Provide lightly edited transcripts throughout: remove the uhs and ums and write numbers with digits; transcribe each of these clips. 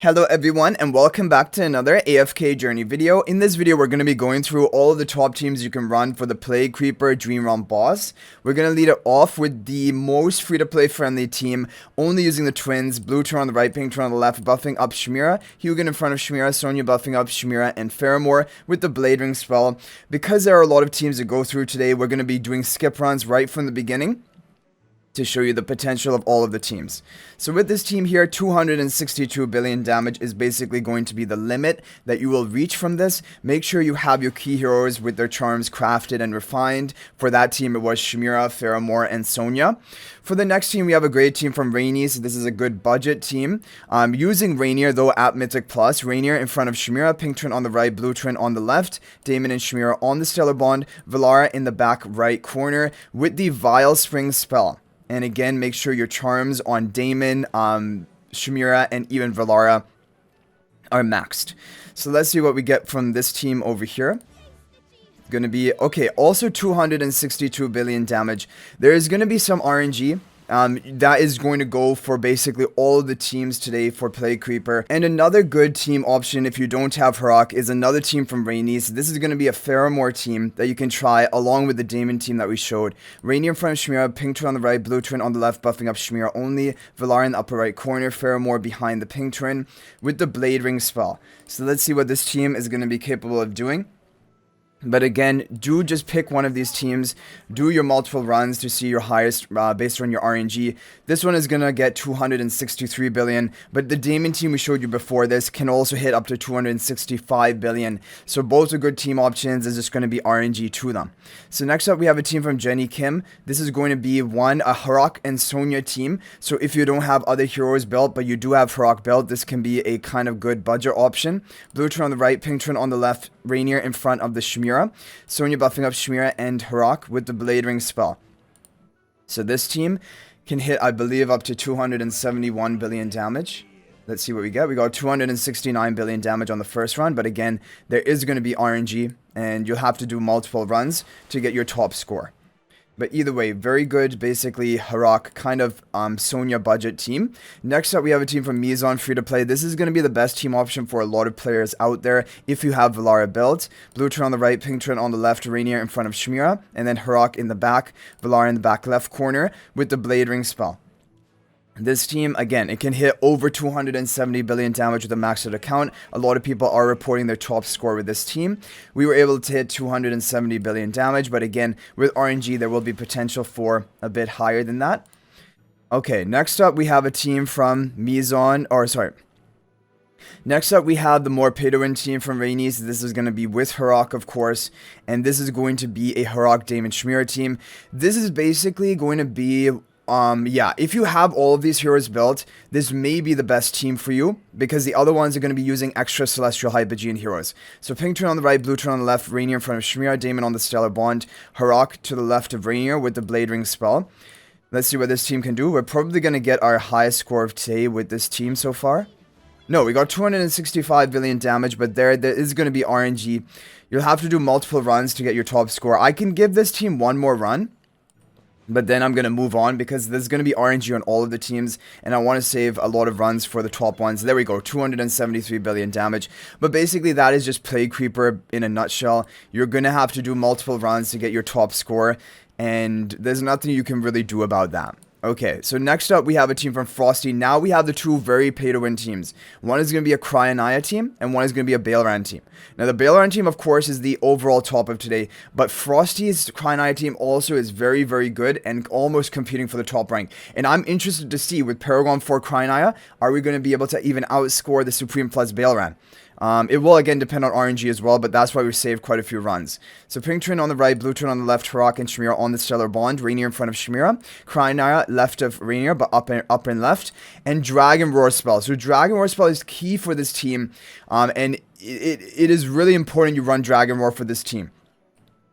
Hello everyone and welcome back to another AFK journey video. In this video we're going to be going through all of the top teams you can run for the Plague Creeper Dream Realm boss. We're going to lead it off with the most free to play friendly team, only using the twins, Blue turn on the right, Pink turn on the left, buffing up Chimera, Hugin in front of Chimera, Sonja buffing up Chimera, and Faramore with the Blade Ring spell. Because there are a lot of teams to go through today, we're going to be doing skip runs right from the beginning to show you the potential of all of the teams. So with this team here, 262 billion damage is basically going to be the limit that you will reach from this. Make sure you have your key heroes with their charms crafted and refined. For that team, it was Chimera, Faramore, and Sonja. For the next team, we have a great team from Rainier. So this is a good budget team. Using Rainier, though, at Mythic Plus. Rainier in front of Chimera, Pink Twin on the right, Blue Twin on the left, Daimon and Chimera on the Stellar Bond, Velara in the back right corner with the Vile Spring spell. And again, make sure your charms on Daimon, Chimera, and even Velara are maxed. So let's see what we get from this team over here. Going to be, okay, also 262 billion damage. There is going to be some RNG. That is going to go for basically all of the teams today for Plague Creeper. And another good team option if you don't have Harak is another team from Rainier. So this is going to be a Faramore team that you can try along with the Daimon team that we showed. Rainier in front of Chimera, Pink Twin on the right, Blue Twin on the left, buffing up Chimera only. Velara in the upper right corner, Faramore behind the Pink Twin with the Blade Ring spell. So let's see what this team is going to be capable of doing. But again, do just pick one of these teams, do your multiple runs to see your highest based on your RNG. This one is going to get 263 billion, but the Daimon team we showed you before this can also hit up to 265 billion. So both are good team options, there's just going to be RNG to them. So next up we have a team from Jenny Kim. This is going to be a Harak and Sonja team. So if you don't have other heroes built, but you do have Harak built, this can be a kind of good budget option. Blue turn on the right, Pink turn on the left, Rainier in front of the Chimera. Sonja buffing up Chimera and Harak with the Blade Ring spell. So this team can hit, I believe, up to 271 billion damage. Let's see what we get. We got 269 billion damage on the first run, but again, there is going to be RNG, and you'll have to do multiple runs to get your top score. But either way, very good, basically, Harak kind of Sonja budget team. Next up, we have a team from Mizon free to play. This is going to be the best team option for a lot of players out there if you have Velara built. Blue turn on the right, Pink turn on the left, Rainier in front of Chimera, and then Harak in the back, Velara in the back left corner with the Blade Ring spell. This team, again, it can hit over 270 billion damage with a maxed out account. A lot of people are reporting their top score with this team. We were able to hit 270 billion damage, but again, with RNG, there will be potential for a bit higher than that. Okay, next up, we have a team from Mizon, or sorry. Next up, we have the more pay-to-win team from Rainier. So this is going to be with Harak, of course, and this is going to be a Harak Daimon Chimera team. This is basically going to be yeah, if you have all of these heroes built, this may be the best team for you, because the other ones are going to be using extra Celestial Hypogean heroes. So Pink turn on the right, Blue turn on the left, Rainier in front of Chimera, Daimon on the Stellar Bond, Harak to the left of Rainier with the Blade Ring spell. Let's see what this team can do. We're probably going to get our highest score of today with this team so far. No, we got 265 billion damage, but there is going to be RNG. You'll have to do multiple runs to get your top score. I can give this team one more run, but then I'm going to move on because there's going to be RNG on all of the teams, and I want to save a lot of runs for the top ones. There we go, 273 billion damage. But basically, that is just Plague Creeper in a nutshell. You're going to have to do multiple runs to get your top score, and there's nothing you can really do about that. Okay, so next up we have a team from Frosty. Now we have the two very pay-to-win teams. One is going to be a Cryonaia team, and one is going to be a Baelran team. Now the Baelran team, of course, is the overall top of today, but Frosty's Cryonaia team also is very, very good and almost competing for the top rank. And I'm interested to see, with Paragon 4 Cryonaia, are we going to be able to even outscore the Supreme Plus Baelran? It will again depend on RNG as well, but that's why we saved quite a few runs. So Pink turn on the right, Blue turn on the left, Harak and Chimera on the Stellar Bond, Rainier in front of Chimera, Cryonaia left of Rainier, but up and left, and Dragon Roar spell. So Dragon Roar spell is key for this team, and it is really important you run Dragon Roar for this team.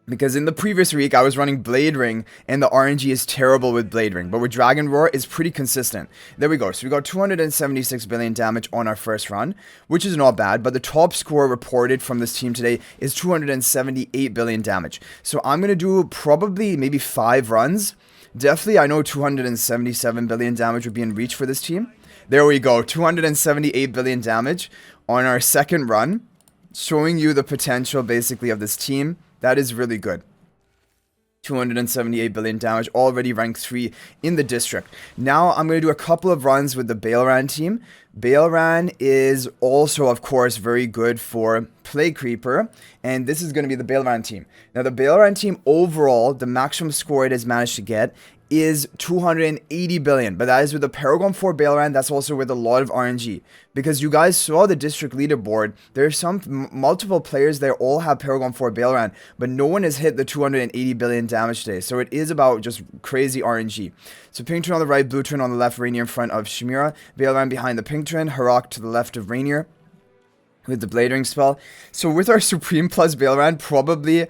Because in the previous week, I was running Blade Ring, and the RNG is terrible with Blade Ring. But with Dragon Roar, it's pretty consistent. There we go. So we got 276 billion damage on our first run, which is not bad. But the top score reported from this team today is 278 billion damage. So I'm going to do probably maybe 5 runs. Definitely, I know 277 billion damage would be in reach for this team. There we go. 278 billion damage on our second run. Showing you the potential, basically, of this team. That is really good. 278 billion damage, already ranked 3 in the district. Now I'm going to do a couple of runs with the Baelran team. Baelran is also, of course, very good for Plague Creeper, and this is going to be the Baelran team. Now the Baelran team overall, the maximum score it has managed to get is 280 billion, but that is with the Paragon 4 Baelran. That's also with a lot of RNG, because you guys saw the district leaderboard. There's some multiple players there all have Paragon 4 Baelran, but no one has hit the 280 billion damage today, so it is about just crazy RNG. So pink twin on the right, blue twin on the left, Reinier in front of Shimira, Baelran behind the pink twin, Harak to the left of Reinier with the Blade Ring spell. So with our Supreme plus Baelran, probably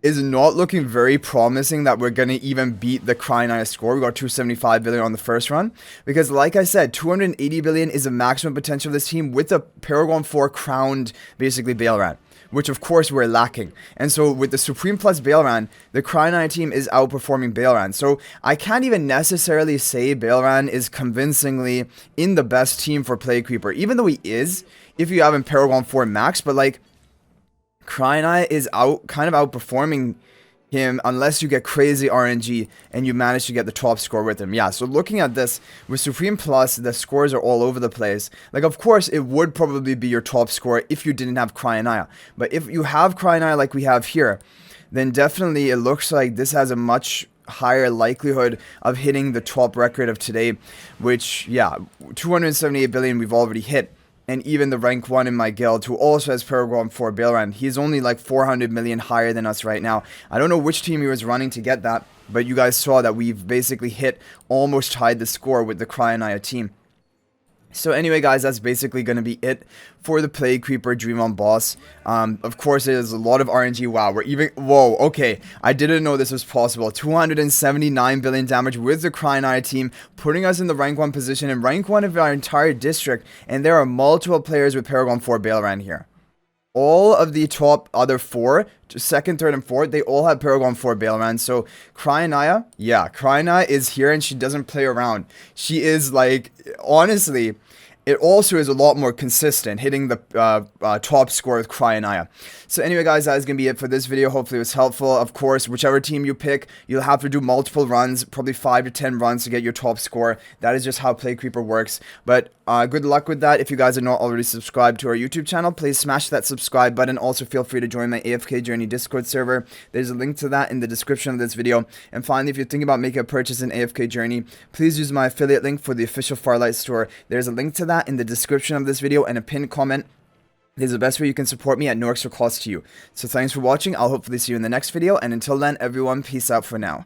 is not looking very promising that we're going to even beat the Cryonaia score. We got 275 billion on the first run. Because like I said, 280 billion is the maximum potential of this team with the Paragon 4 crowned, basically, Baelran, which of course we're lacking. And so with the Supreme plus Baelran, the Cryonaia team is outperforming Baelran. So I can't even necessarily say Baelran is convincingly in the best team for Plague Creeper, even though he is, if you have him Paragon 4 max, but like, Cryonaia is kind of outperforming him unless you get crazy RNG and you manage to get the top score with him. Yeah, so looking at this, with Supreme Plus, the scores are all over the place. Like, of course, it would probably be your top score if you didn't have Cryonaia. But if you have Cryonaia like we have here, then definitely it looks like this has a much higher likelihood of hitting the top record of today, which, yeah, 278 billion we've already hit. And even the rank 1 in my guild, who also has Paragon 4 Baelran, he's only like 400 million higher than us right now. I don't know which team he was running to get that, but you guys saw that we've basically hit, almost tied the score with the Cryonaia team. So anyway, guys, that's basically going to be it for the Plague Creeper Dream on boss. Of course, there's a lot of RNG. Wow, we're even... Whoa, okay. I didn't know this was possible. 279 billion damage with the Cryonaia team, putting us in the rank 1 position in rank 1 of our entire district. And there are multiple players with Paragon 4 Baelran here. All of the top other 4, second, third, and fourth, they all have Paragon 4 Baelran. So Cryonaia, yeah, Cryonaia is here and she doesn't play around. She is like, honestly, it also is a lot more consistent, hitting the top score with Cryonaia. So anyway, guys, that is going to be it for this video. Hopefully it was helpful. Of course, whichever team you pick, you'll have to do multiple runs, probably 5 to 10 runs to get your top score. That is just how Plague Creeper works. But good luck with that. If you guys are not already subscribed to our YouTube channel, please smash that subscribe button. Also, feel free to join my AFK Journey Discord server. There's a link to that in the description of this video. And finally, if you're thinking about making a purchase in AFK Journey, please use my affiliate link for the official Farlight store. There's a link to that in the description of this video and a pinned comment. This is the best way you can support me at no extra cost to you. So thanks for watching. I'll hopefully see you in the next video. And until then, everyone, peace out for now.